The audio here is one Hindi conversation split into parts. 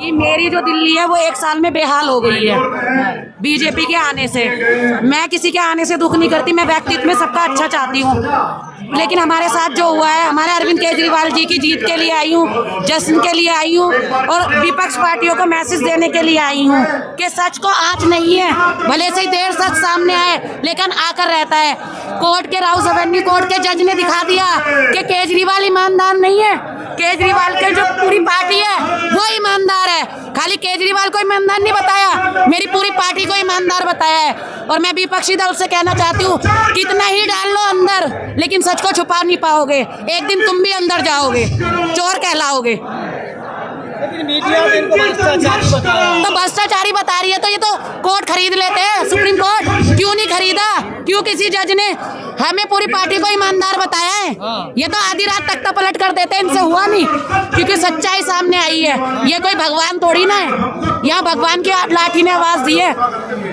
कि मेरी जो दिल्ली है वो 1 साल में बेहाल हो गई है बीजेपी के आने से। मैं किसी के आने से दुख नहीं करती, मैं व्यक्तित्व में सबका अच्छा चाहती हूँ, लेकिन हमारे साथ जो हुआ है, हमारे अरविंद केजरीवाल जी की जीत के लिए आई हूँ, जश्न के लिए आई हूँ और विपक्ष पार्टियों को मैसेज देने के लिए आई हूँ कि सच को आँच नहीं है, भले से ही देर सच सामने आए लेकिन आकर रहता है। कोर्ट के राउस एवेन्यू कोर्ट के जज ने दिखा दिया कि केजरीवाल ईमानदार नहीं है। केजरीवाल के जो पूरी पार्टी है वो ईमानदार है, खाली केजरीवाल को ईमानदार नहीं बताया, मेरी पूरी पार्टी को ईमानदार बताया है। और मैं विपक्षी दल से कहना चाहती हूँ, कितना ही डाल लो अंदर लेकिन सच को छुपा नहीं पाओगे, एक दिन तुम भी अंदर जाओगे, चोर कहलाओगे। लेकिन मीडिया ने इनको भ्रष्टाचारी बताया। तो भ्रष्टाचारी बता रही है तो ये तो कोर्ट खरीद लेते हैं, सुप्रीम कोर्ट क्यों नहीं खरीदा? क्यों किसी जज ने हमें पूरी पार्टी को ईमानदार बताया है? ये तो आधी रात तख्ता पलट कर देते हैं, इनसे हुआ नहीं क्योंकि सच्चाई सामने आई है। ये कोई भगवान थोड़ी ना है, यहाँ भगवान की लाठी ने आवाज दी है,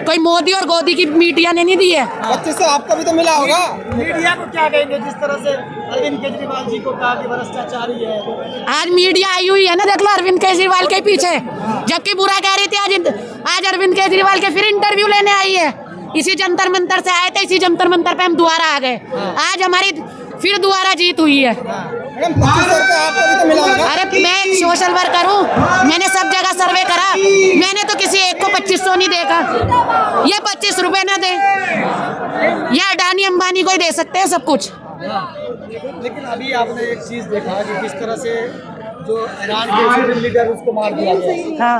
कोई मोदी और गोदी की मीडिया ने नहीं दी है। अच्छे से आपका भी तो मिला होगा। मीडिया को क्या कहेंगे जिस तरह से अरविंद केजरीवाल जी को कहा कि भ्रष्टाचारी है? आज मीडिया आई हुई है ना, देख लो अरविंद केजरीवाल के पीछे, जबकि बुरा कह रही थी। आज अरविंद केजरीवाल के फिर इंटरव्यू लेने आई है। इसी जंतर मंतर से आए थे, इसी जंतर मंतर पे हम दोबारा आ गए। आज हमारी फिर दोबारा जीत हुई है। आपका भी तो मिला होगा। अरे मैं एक सोशल वर्कर हूँ, मैंने सब जगह सर्वे करा, मैंने तो किसी एक को 2500 नहीं देखा। ये 25 रुपए न दे, या अडानी अंबानी को ही दे सकते हैं सब कुछ। लेकिन अभी आपने एक चीज देखा कि किस तरह से जो ईरान के सुप्रीम लीडर उसको मार दिया गया। हाँ,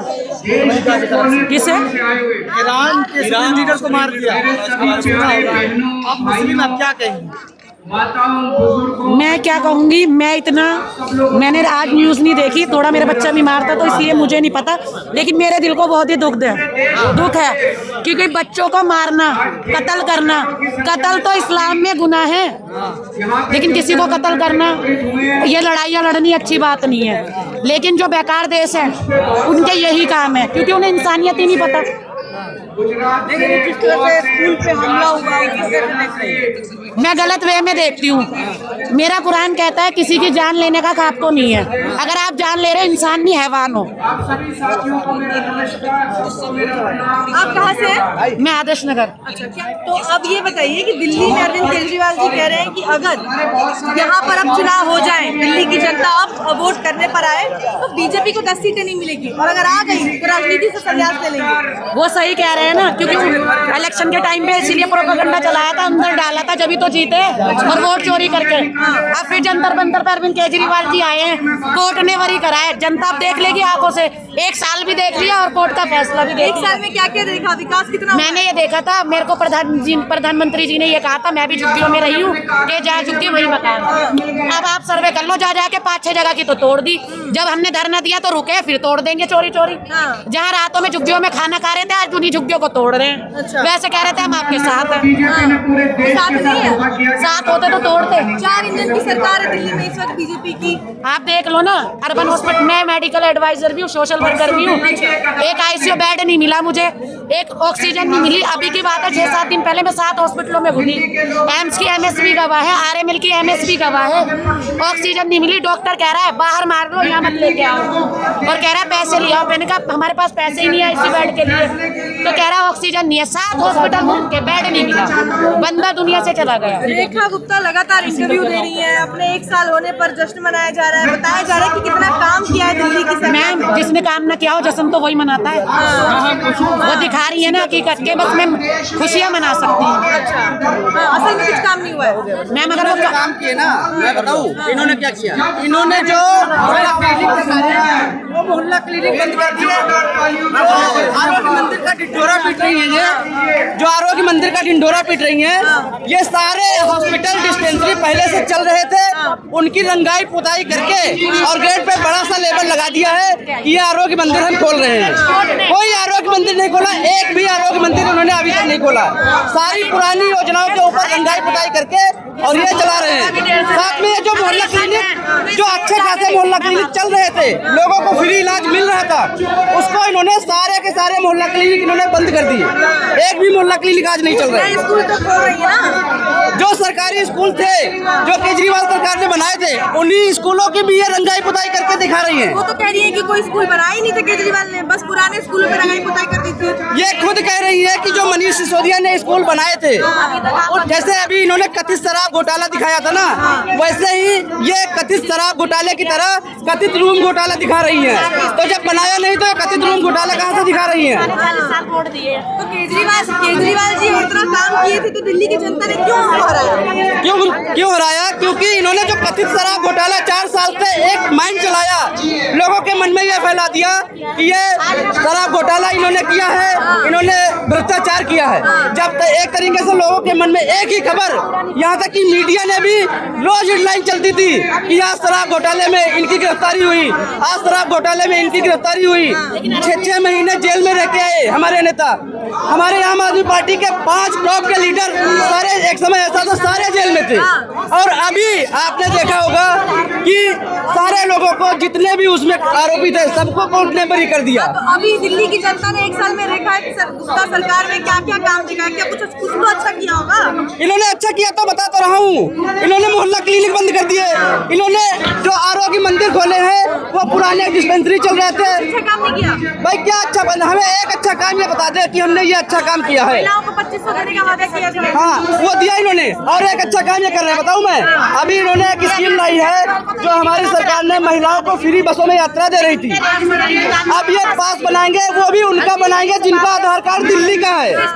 किसे? ईरान के सुप्रीम लीडर को मार दिया। आप मुस्लिम, आप क्या कहेंगे? मैं क्या कहूँगी, मैंने आज न्यूज़ नहीं देखी, थोड़ा मेरा बच्चा बीमार था तो इसलिए मुझे नहीं पता, लेकिन मेरे दिल को बहुत ही दुख है क्योंकि बच्चों को मारना, कत्ल तो इस्लाम में गुनाह है, लेकिन किसी को कत्ल करना, ये लड़ाइयाँ लड़नी अच्छी बात नहीं है। लेकिन जो बेकार देश है उनके यही काम है क्योंकि उन्हें इंसानियत ही नहीं पता। लेकिन जिस तरह से स्कूल पे हमला हुआ, मैं गलत वे में देखती हूँ। मेरा कुरान कहता है किसी की जान लेने का हक आपको नहीं है। अगर आप जान ले रहे हो, इंसान नहीं हैवान हो। आप कहाँ से हैं? मैं आदर्श नगर। अच्छा, क्या तो अब ये बताइए कि दिल्ली में अरविंद केजरीवाल जी कह रहे हैं कि अगर यहाँ पर अब चुनाव हो जाए, दिल्ली की जनता अब वोट करने पर आए तो बीजेपी को 10 सीटें नहीं मिलेगी और अगर आ गई तो राजनीति से संन्यास ले लेंगे। वो सही कह रहे हैं ना, क्योंकि इलेक्शन के टाइम पे इसीलिए प्रोपेगेंडा चलाया था, अंदर डाला था, जब तो जीते और वोट चोरी करके। अब फिर जंतर मंतर पर अरविंद केजरीवाल जी आए हैं, कोर्ट ने वरी कराया, जनता अब देख लेगी आंखों से। 1 साल भी देख लिया और कोर्ट का फैसला भी देख लिया। 1 साल में क्या क्या देखा, विकास कितना? मैंने ये देखा था, मेरे को प्रधानमंत्री जी ने ये कहा था, मैं भी झुग्गियों में रही हूँ कि जहाँ झुग्गी वही मकान। अब आप सर्वे कर लो, जा के 5-6 जगह की तो तोड़ दी। जब हमने धरना दिया तो रुके, फिर तोड़ देंगे चोरी। जहाँ रातों में झुग्गियों में खाना खा रहे थे, आज उन्हीं झुग्गियों को तोड़ रहे हैं। वैसे कह रहे थे हम आपके साथ हैं। साथ नहीं है, साथ होते तो तोड़ते। 4 इंजन की सरकार है दिल्ली में इस वक्त बीजेपी की। आप देख लो ना, अर्बन हॉस्पिटल में मेडिकल एडवाइजर भी हूँ, सोशल वर्कर भी हूँ। एक आईसीयू बेड नहीं मिला मुझे, एक ऑक्सीजन नहीं मिली। अभी की बात है, 6-7 दिन पहले मैं 7 हॉस्पिटलों में घूमी। एम्स की एमएसपी गवाह है, आरएमएल की एमएसपी गवाह है। ऑक्सीजन नहीं मिली, डॉक्टर कह रहा है बाहर मार लो, यहाँ मत लेके आओ, और कह रहा है पैसे ले आओ। मैंने कहा हमारे पास पैसे ही नहीं है इसी बेड के लिए, तो कह रहा है ऑक्सीजन नहीं है। 7 हॉस्पिटल घूम के बेड नहीं मिला, बंदा दुनिया से चला गया। रेखा गुप्ता लगातार इंटरव्यू दे रही है, अपने 1 साल होने पर जश्न मनाया जा रहा है, बताया जा रहा है कि कितना काम किया है दिल्ली की सरकार। मैम, जिसने काम न किया हो जश्न तो वही मनाता है। वो दिखा रही है ना हकीकत के, बस मैं खुशियाँ मना सकती हूँ। अच्छा, असल में कुछ काम नहीं हुआ है। मैम अगर वो काम किए ना, मैं बताऊँ इन्होंने क्या किया। इन्होंने जो मोहल्ला क्लिनिक बंद कर दिया, आरोग्य मंदिर का ढिंढोरा पीट रही है ये, जो आरोग्य मंदिर का ढिंढोरा पीट रही है। ये सारे हॉस्पिटल डिस्पेंसरी पहले से चल रहे थे, उनकी रंगाई पुताई करके और गेट पे बड़ा सा लेबल लगा दिया है कि ये आरोग्य मंदिर हम खोल रहे हैं। कोई आरोग्य मंदिर नहीं खोला, एक भी आरोग्य मंदिर उन्होंने अभी तक नहीं खोला। सारी पुरानी योजनाओं के ऊपर रंगाई पुताई करके और ये चला रहे हैं। साथ में जो मोहल्ला क्लिनिक, जो अच्छे खासे मोहल्ला क्लिनिक चल रहे थे, लोगों को फ्री इलाज मिल रहा था, उसको इन्होंने सारे के सारे मोहल्ला क्लिनिक इन्होंने बंद कर दिए। एक भी मोहल्ला क्लिनिक आज नहीं चल रहा है। स्कूल तो खोल रही है ना। जो सरकारी स्कूल थे जो केजरीवाल सरकार ने बनाए थे, उन्हीं स्कूलों की भी ये रंगाई पुताई करके दिखा रही है। वो तो कह रही है कि कोई स्कूल बना ही नहीं था केजरीवाल ने, बस पुराने स्कूलों में रंगाई पुताई कर दी थी। ये खुद कह रही है कि जो मनीष सिसोदिया ने स्कूल बनाए थे, और जैसे अभी इन्होंने कथित शराब घोटाला दिखाया था ना, वैसे ही ये कथित शराब घोटाले की तरह कथित रूम घोटाला दिखा रही है। तो जब बनाया नहीं तो कथित रूम घोटाला कहाँ से दिखा रही है? तो केजरीवाल जी इतना काम किए थे तो दिल्ली की जनता ने क्यों हराया? क्यों हराया? क्योंकि इन्होंने जो कथित शराब घोटाला 4 साल से एक माइंड चलाया, लोगों के मन में ये फैला दिया कि ये शराब घोटाला इन्होंने किया है, इन्होंने भ्रष्टाचार किया है। जब तक एक तरीके से लोगों के मन में एक ही खबर, यहाँ तक कि मीडिया ने भी रोज हेडलाइन चलती थी कि आज शराब घोटाले में इनकी गिरफ्तारी हुई, आज शराब घोटाले में इनकी गिरफ्तारी हुई। 6-6 महीने जेल में रह के आए हमारे नेता, हमारे आम आदमी पार्टी के 5 टॉप के लीडर सारे, एक समय ऐसा था सारे जेल में थे। और अभी आपने देखा होगा कि सारे लोगों को, जितने भी उसमें आरोपी थे, सबको कोर्ट ने बरी कर दिया। तो अभी दिल्ली की जनता ने 1 साल में देखा है कि गुप्ता सरकार में क्या क्या काम दिखाया, क्या कुछ तो अच्छा किया होगा। इन्होंने अच्छा किया तो बता तो रहा हूँ। इन्होंने मोहल्ला क्लिनिक बंद कर दिए, इन्होंने जो आरोग्य मंदिर खोले हैं वो पुराने डिस्पेंसरी चल रहे थे। अच्छा काम नहीं किया भाई, क्या अच्छा बंद? हमें एक अच्छा काम ये बता दे कि हमने ये अच्छा काम किया है। महिलाओं को 2500 देने का वादा किया था। हाँ, वो दिया इन्होंने। और एक अच्छा काम ये कर रहे हैं, बताऊं मैं, अभी इन्होंने एक स्कीम लाई है जो हमारी सरकार ने महिलाओं को फ्री बसों में यात्रा दे रही थी। अब ये पास बनाएंगे, वो भी उनका बनाएंगे जिनका आधार कार्ड दिल्ली का है।